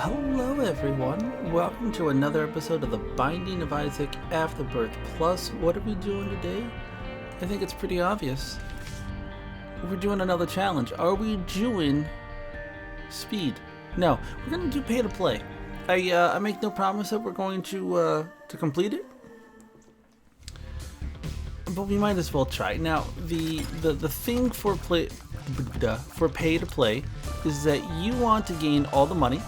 Hello, everyone. Welcome to another episode of The Binding of Isaac Afterbirth Plus. What are we doing today? I think it's pretty obvious. We're doing another challenge. Are we doing speed? No, we're going to do pay to play. I make no promise that we're going to complete it, but we might as well try. Now, the thing for pay to play is that you want to gain all the money.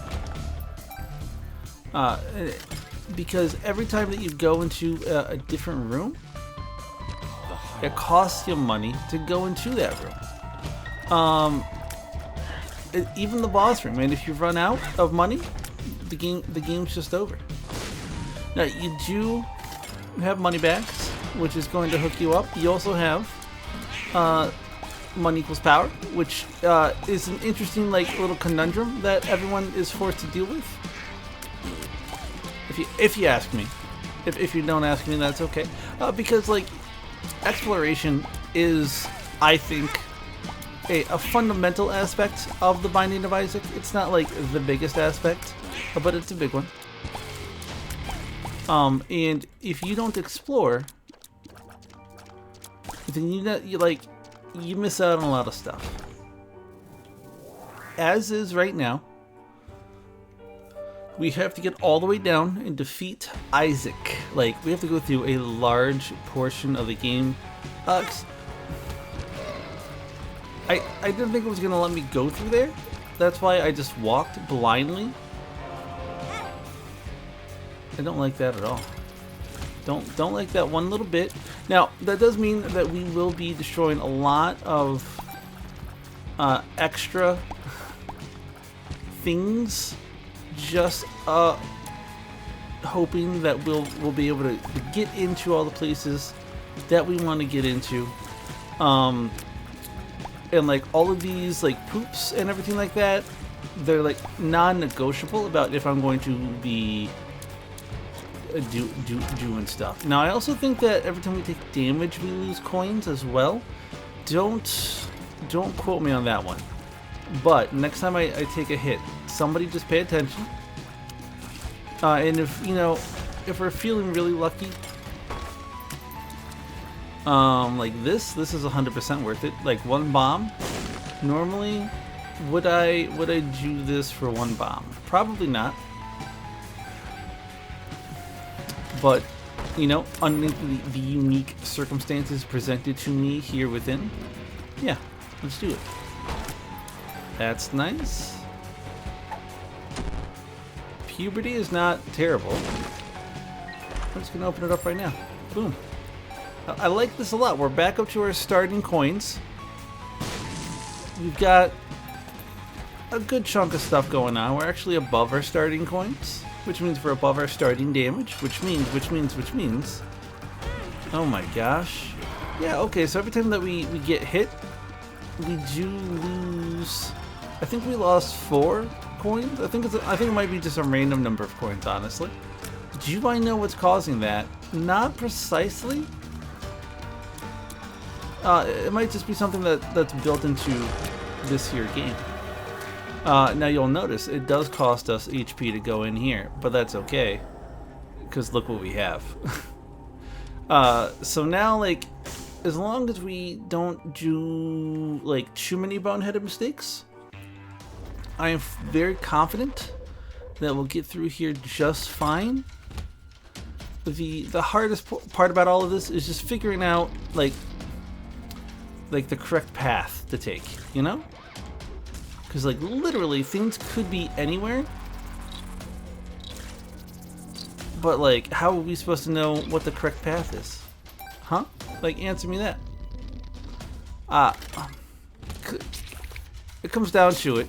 Because every time that you go into a different room, it costs you money to go into that room. Even the boss room, and if you run out of money, the game's just over. Now you do have money backs, which is going to hook you up. You also have money equals power, which is an interesting little conundrum that everyone is forced to deal with. If you ask me. If you don't ask me, that's okay. Because exploration is, I think, a fundamental aspect of the Binding of Isaac. It's not the biggest aspect, but it's a big one. And if you don't explore, then you miss out on a lot of stuff. As is right now, we have to get all the way down and defeat Isaac. We have to go through a large portion of the game. I didn't think it was going to let me go through there. That's why I just walked blindly. I don't like that at all. Don't like that one little bit. Now, that does mean that we will be destroying a lot of extra things. Just hoping that we'll be able to get into all the places that we want to get into, and all of these poops and everything like that, they're non-negotiable about if I'm going to be doing stuff. Now I also think that every time we take damage we lose coins as well. Don't quote me on that one. But next time I take a hit, somebody just pay attention. And if we're feeling really lucky, this is 100% worth it. One bomb. Normally, would I do this for one bomb? Probably not. But underneath the unique circumstances presented to me here within, yeah, let's do it. That's nice. Puberty is not terrible. I'm just going to open it up right now. Boom. I like this a lot. We're back up to our starting coins. We've got a good chunk of stuff going on. We're actually above our starting coins, which means we're above our starting damage, which means... Oh my gosh. Yeah, okay, so every time that we get hit, we do lose... I think we lost 4 coins. I think it might be just a random number of coins, honestly. Do I know what's causing that? Not precisely. It might just be something that's built into this here game. Now you'll notice it does cost us HP to go in here, but that's okay, because look what we have. So now as long as we don't do too many boneheaded mistakes, I am very confident that we'll get through here just fine. The hardest part about all of this is just figuring out the correct path to take, Because literally things could be anywhere. But how are we supposed to know what the correct path is? Huh? Answer me that. It comes down to it.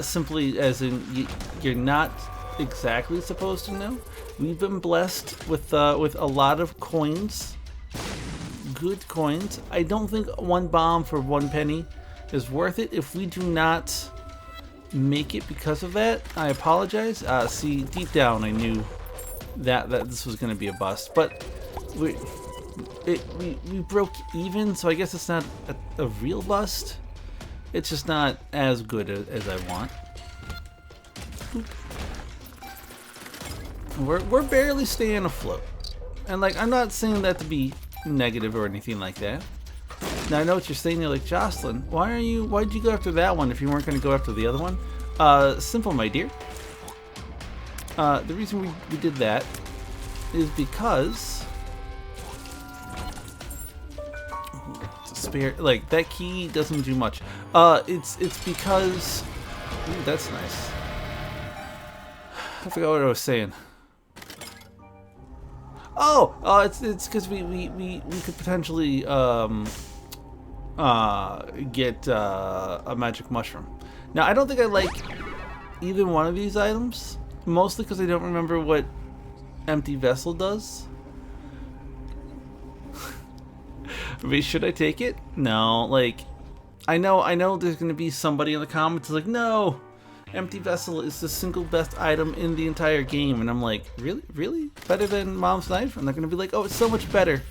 Simply as in you're not exactly supposed to know. We've been blessed with a lot of coins, good coins. I don't think one bomb for 1 penny is worth it. If we do not make it because of that, I apologize. See, deep down I knew that this was going to be a bust, but we broke even, so I guess it's not a real bust. It's just not as good as I want. We're barely staying afloat. And like, I'm not saying that to be negative or anything like that. Now I know what you're saying. You're like, Jocelyn, why'd you go after that one if you weren't going to go after the other one? Simple, my dear. The reason we did that is because spare, like, that key doesn't do much. It's because, ooh, that's nice. I forgot what I was saying. Oh, it's because we could potentially get a magic mushroom. Now I don't think I like either one of these items, mostly because I don't remember what empty vessel does. I mean, should I take it? No, like, I know there's gonna be somebody in the comments who's like, no, empty vessel is the single best item in the entire game, and I'm like, really? Better than Mom's knife? And they're gonna be like, oh, it's so much better.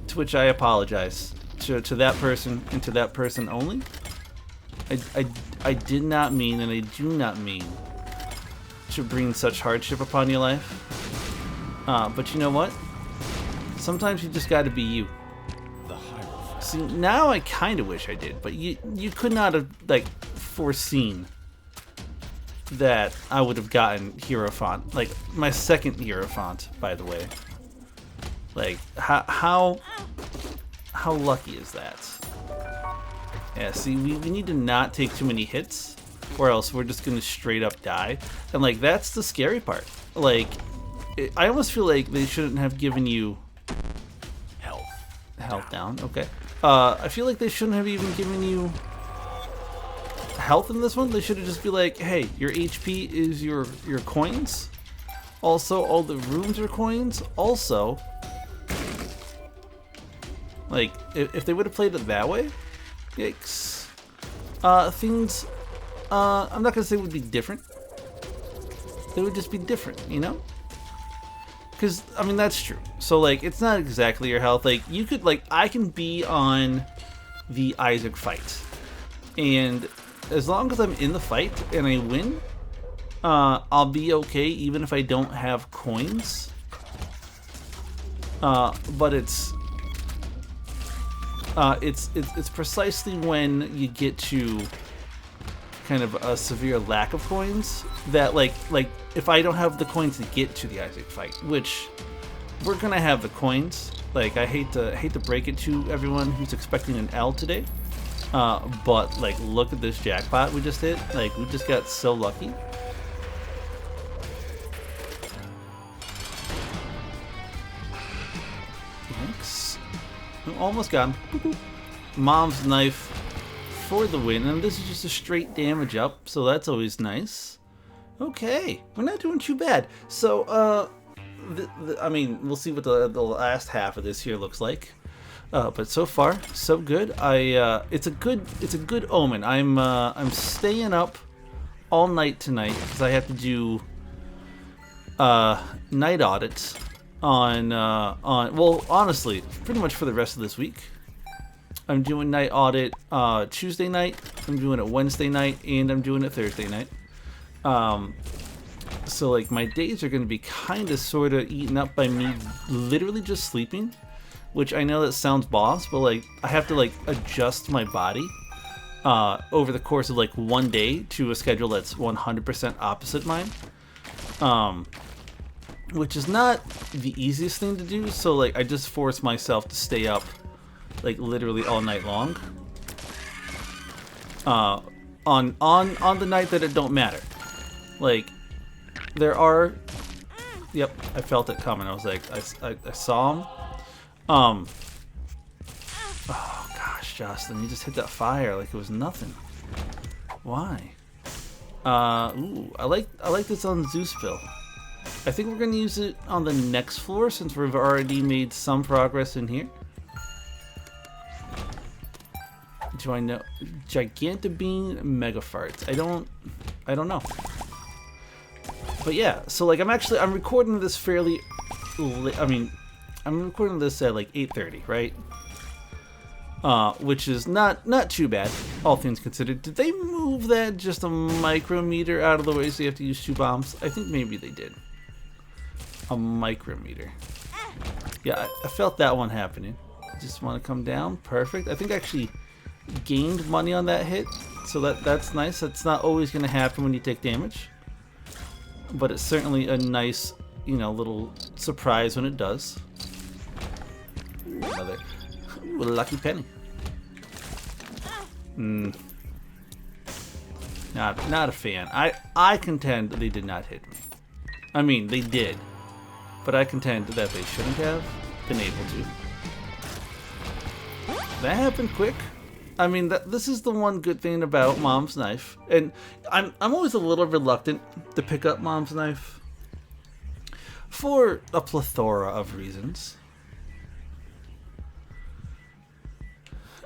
To which I apologize to that person and to that person only. I did not mean, and I do not mean to bring such hardship upon your life. But you know what? Sometimes you just got to be you. See, now I kind of wish I did, but you could not have, like, foreseen that I would have gotten Hierophant, like my second Hierophant, by the way. Like, how lucky is that? Yeah, see, we need to not take too many hits, or else we're just gonna straight up die. And like, that's the scary part. Like, I almost feel like they shouldn't have given you health down. Okay. I feel like they shouldn't have even given you health in this one. They should have just be like, hey, your HP is your coins. Also, all the rooms are coins. Also, like, if they would have played it that way, yikes. Things, I'm not gonna say would be different. They would just be different, you know? Because, I mean, that's true. So, like, it's not exactly your health. Like, you could, like, I can be on the Isaac fight. And as long as I'm in the fight and I win, I'll be okay even if I don't have coins. But it's precisely when you get to kind of a severe lack of coins that like if I don't have the coins to get to the Isaac fight, which we're gonna have the coins. Like, I hate to break it to everyone who's expecting an L today, but like, look at this jackpot we just hit. Like, we just got so lucky. Thanks. Almost got him. Boop, boop. Mom's knife for the win, and this is just a straight damage up, so that's always nice. Okay, we're not doing too bad. So, I mean, we'll see what the last half of this here looks like. But so far, so good. It's a good omen. I'm staying up all night tonight because I have to do night audits on well, honestly, pretty much for the rest of this week. I'm doing night audit Tuesday night, I'm doing it Wednesday night, and I'm doing it Thursday night. So like, my days are going to be kind of sort of eaten up by me literally just sleeping, which I know that sounds boss, but like, I have to like adjust my body over the course of like one day to a schedule that's 100% opposite mine. Which is not the easiest thing to do, so like, I just force myself to stay up like literally all night long. On the night that it don't matter. Like, there are, yep, I felt it coming. I was like, I saw him. Oh gosh, Jocelyn, you just hit that fire like it was nothing. Why? Ooh, I like this on Zeusville. I think we're gonna use it on the next floor since we've already made some progress in here. Do I know? Gigantobean Megafarts. I don't know. But yeah, so like, I'm recording this fairly, I mean, I'm recording this at like 8:30, right? which is not too bad, all things considered. Did they move that just a micrometer out of the way so you have to use 2 bombs? I think maybe they did. A micrometer. Yeah, I felt that one happening. Just want to come down. Perfect. I think I actually gained money on that hit, so that's nice. That's not always going to happen when you take damage, but it's certainly a nice, you know, little surprise when it does. Another lucky penny. Not a fan. I contend they did not hit me. I mean, they did, but I contend that they shouldn't have been able to. That happened quick. I mean, this is the one good thing about Mom's Knife, and I'm always a little reluctant to pick up Mom's Knife for a plethora of reasons.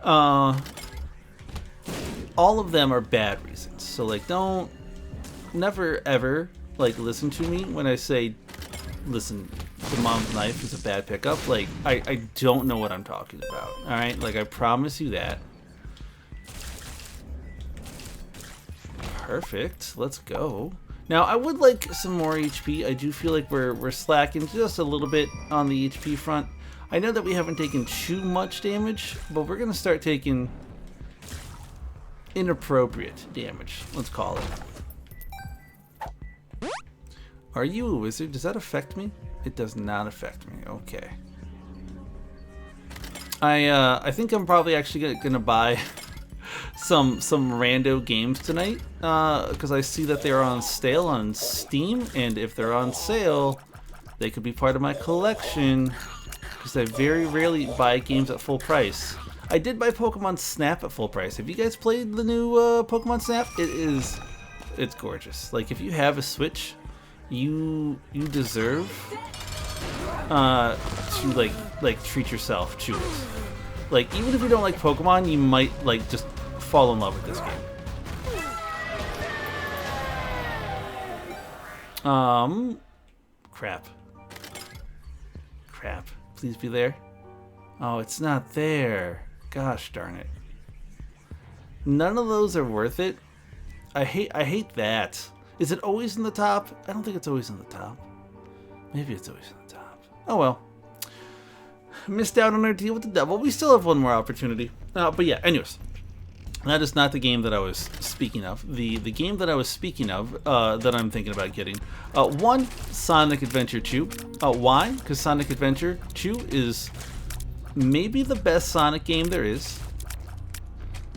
All of them are bad reasons. So like, never ever like listen to me when I say, listen, the Mom's Knife is a bad pickup. Like, I don't know what I'm talking about. All right, like I promise you that. Perfect. Let's go. Now I would like some more HP. I do feel like we're slacking just a little bit on the HP front. I know that we haven't taken too much damage, but we're gonna start taking inappropriate damage. Let's call it. Are you a wizard? Does that affect me? It does not affect me. Okay. I think I'm probably actually gonna buy some rando games tonight because I see that they are on sale on Steam, and if they're on sale, they could be part of my collection because I very rarely buy games at full price. I did buy Pokemon Snap at full price. Have you guys played the new Pokemon Snap? It's gorgeous. Like, if you have a Switch, you deserve to like treat yourself to it. Like, even if you don't like Pokemon, you might like just fall in love with this game. Crap. Please be there. Oh, it's not there. Gosh darn it. None of those are worth it. I hate that. Is it always in the top? I don't think it's always in the top. Maybe it's always in the top. Oh well. Missed out on our deal with the devil. We still have one more opportunity. But yeah, anyways. That is not the game that I was speaking of. The game that I was speaking of, that I'm thinking about getting. One, Sonic Adventure 2. Why? Because Sonic Adventure 2 is maybe the best Sonic game there is.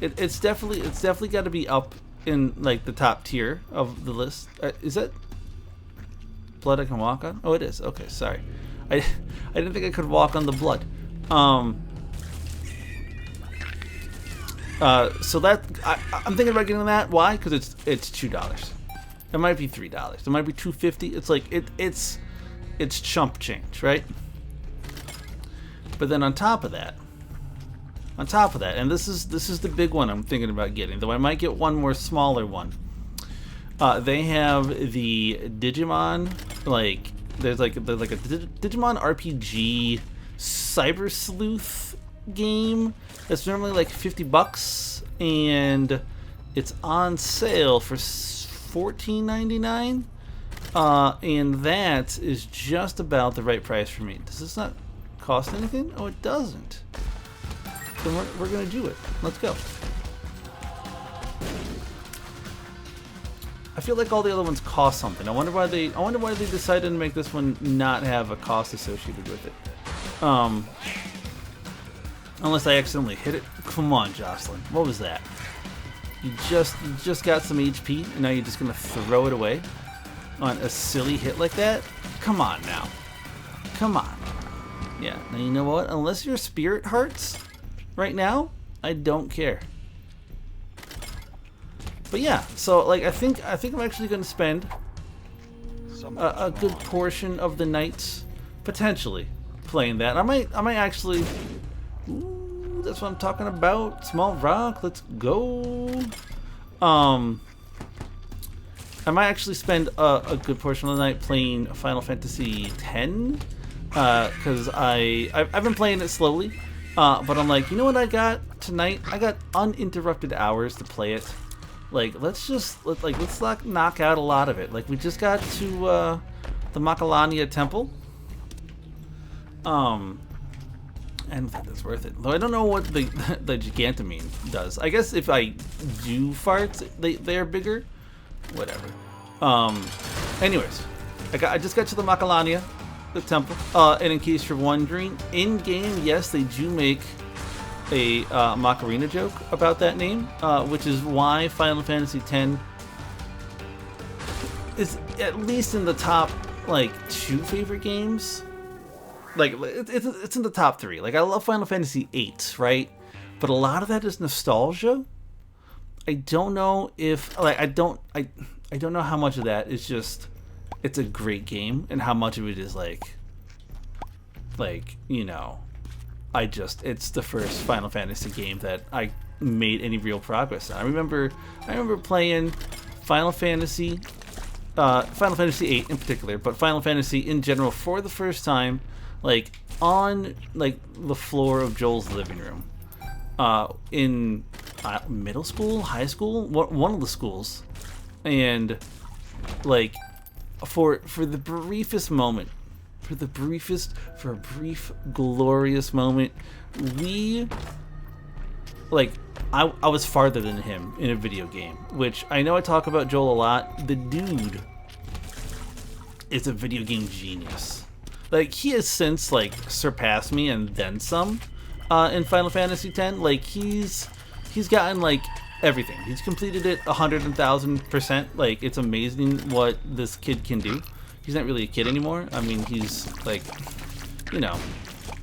It's definitely got to be up in like the top tier of the list. Is that blood I can walk on? Oh, it is. Okay, sorry. I didn't think I could walk on the blood. So that I'm thinking about getting that. Why? Because it's $2. It might be $3. It might be $2.50. It's like it's chump change, right? But then on top of that, and this is the big one I'm thinking about getting. Though I might get one more smaller one. They have the Digimon, like there's like a Digimon RPG Cyber Sleuth game that's normally like $50, and it's on sale for $14.99, and that is just about the right price for me. Does this not cost anything? Oh, it doesn't. Then we're gonna do it. Let's go. I feel like all the other ones cost something. I wonder why they decided to make this one not have a cost associated with it. Unless I accidentally hit it. Come on, Jocelyn. What was that? You just got some HP, and now you're just gonna throw it away on a silly hit like that? Come on now. Come on. Yeah. Now you know what? Unless your spirit hurts right now, I don't care. But yeah. So like, I think I'm actually gonna spend a good portion of the nights potentially playing that. I might actually. Ooh, that's what I'm talking about. Small Rock, let's go. I might actually spend a good portion of the night playing Final Fantasy X, because I've been playing it slowly, but I'm like, you know what I got? tonight, I got uninterrupted hours to play it. Like, let's knock out a lot of it. Like, we just got to the Macalania Temple. And that's worth it. Though I don't know what the Gigantomine does. I guess if I do farts, they're bigger. Whatever. Anyways, I just got to the Macalania, the temple. And in case you're wondering, in game, yes, they do make a Macarena joke about that name, which is why Final Fantasy X is at least in the top like 2 favorite games. Like, it's in the top 3. Like, I love Final Fantasy VIII, right? But a lot of that is nostalgia. I don't know if, like, I don't know how much of that is just, it's a great game, and how much of it is like, you know, it's the first Final Fantasy game that I made any real progress on. I remember playing Final Fantasy VIII in particular, but Final Fantasy in general for the first time, like on like the floor of Joel's living room, in middle school, high school, one of the schools, and like for the briefest moment, for a brief glorious moment, I was farther than him in a video game, which I know I talk about Joel a lot. The dude is a video game genius. Like, he has since, like, surpassed me and then some in Final Fantasy X. Like, he's gotten, like, everything. He's completed it 100,000%. Like, it's amazing what this kid can do. He's not really a kid anymore. I mean, he's, like, you know,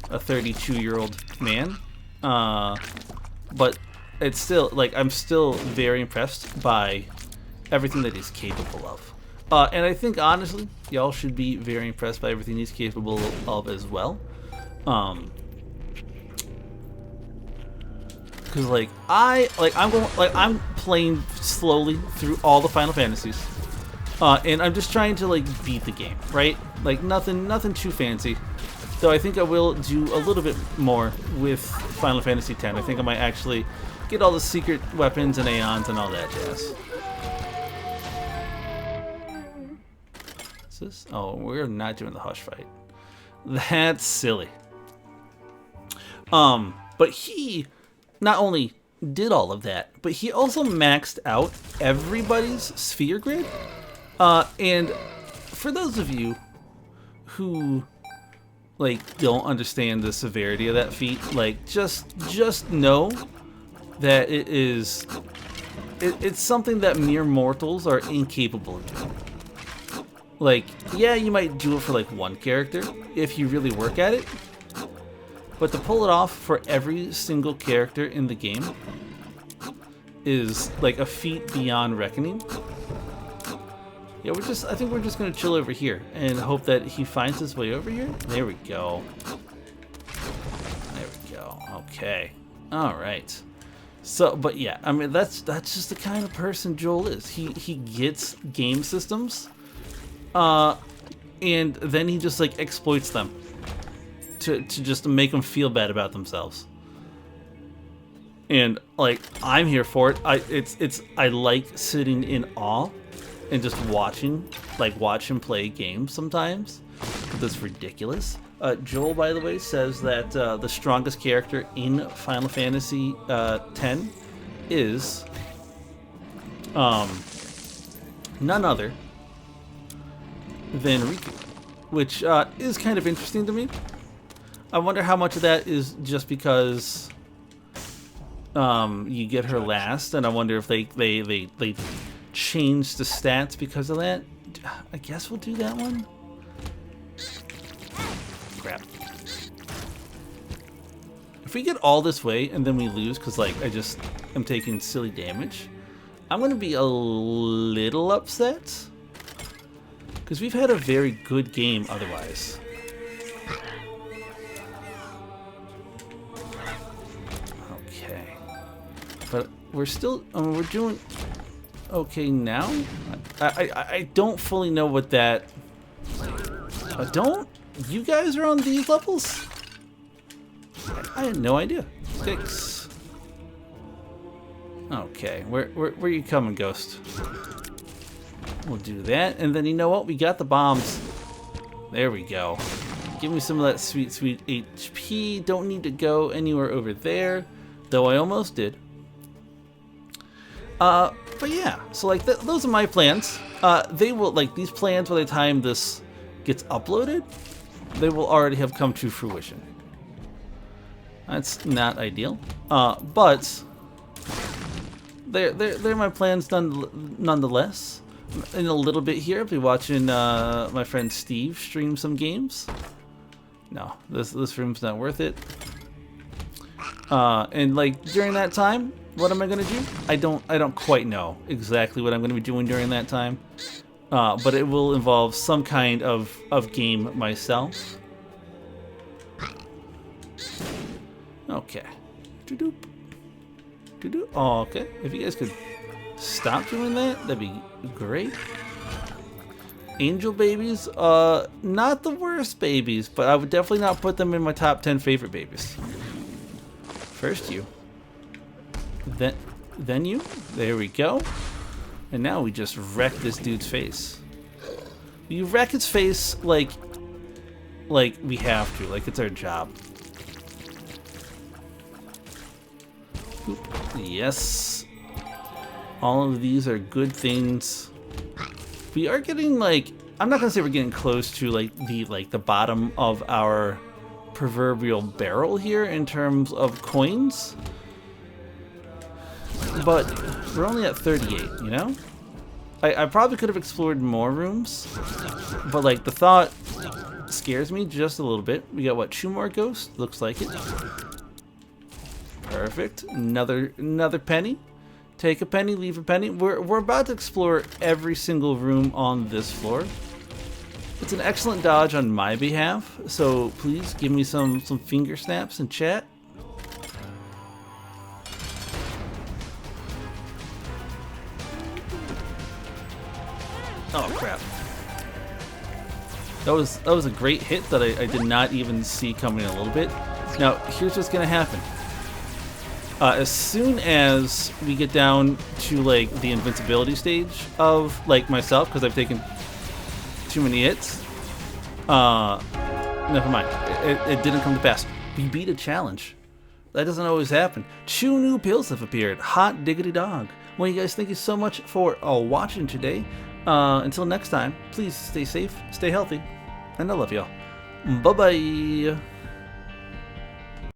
a 32-year-old man. But it's still, like, I'm still very impressed by everything that he's capable of. And I think, honestly, y'all should be very impressed by everything he's capable of as well. Because, I'm playing slowly through all the Final Fantasies. And I'm just trying to, like, beat the game, right? Like, nothing too fancy. Though I think I will do a little bit more with Final Fantasy X. I think I might actually get all the secret weapons and Aeons and all that jazz. This? Oh, we're not doing the Hush fight. That's silly. But he not only did all of that, but he also maxed out everybody's sphere grid. And for those of you who like don't understand the severity of that feat, like just know that it's something that mere mortals are incapable of doing. Like, yeah, you might do it for like one character if you really work at it, but to pull it off for every single character in the game is like a feat beyond reckoning. Yeah, I think we're just gonna chill over here and hope that he finds his way over here. There we go. There we go. Okay. All right. So, but yeah, I mean, that's just the kind of person Joel is. He gets game systems, and then he just like exploits them to just make them feel bad about themselves. And like, I'm here for it. I like sitting in awe and just watch him play games sometimes. That's ridiculous. Joel, by the way, says that the strongest character in Final Fantasy X is none other than Riku, which is kind of interesting to me. I wonder how much of that is just because you get her last, and I wonder if they changed the stats because of that. I guess we'll do that one. Crap. If we get all this way and then we lose because like I just am taking silly damage, I'm gonna be a little upset because we've had a very good game otherwise. Okay, but we're still we're doing okay now. I don't fully know what that. Don't you guys are on these levels? I had no idea. 6. Okay, where are you coming, Ghost? We'll do that, and then you know what? We got the bombs. There we go. Give me some of that sweet, sweet HP. Don't need to go anywhere over there, though I almost did. But yeah, so like those are my plans. They will, like, these plans by the time this gets uploaded, they will already have come to fruition. That's not ideal, but they're my plans nonetheless. In a little bit here, I'll be watching my friend Steve stream some games. No, this room's not worth it. And like during that time, what am I gonna do? I don't quite know exactly what I'm gonna be doing during that time. But it will involve some kind of game myself. Okay. Doo-doop. Doo-doop. Oh, okay. If you guys could stop doing that, that'd be great. Angel babies, not the worst babies, but I would definitely not put them in my top 10 favorite babies. First you. Then you. There we go. And now we just wreck this dude's face. You wreck his face like we have to, like it's our job. Yes. All of these are good things. We are getting, like, I'm not gonna say we're getting close to the bottom of our proverbial barrel here in terms of coins. But we're only at 38, you know? I probably could have explored more rooms, but like the thought scares me just a little bit. We got what, 2 more ghosts? Looks like it. Perfect. Another penny. Take a penny, leave a penny. We're about to explore every single room on this floor. It's an excellent dodge on my behalf, so please give me some finger snaps in chat. Oh crap. That was a great hit that I did not even see coming a little bit. Now, here's what's gonna happen. As soon as we get down to like the invincibility stage of like myself, because I've taken too many hits, never mind. It didn't come to pass. We beat a challenge. That doesn't always happen. 2 new pills have appeared. Hot diggity dog. Well, you guys, thank you so much for watching today. Until next time, please stay safe, stay healthy, and I love y'all. Bye-bye.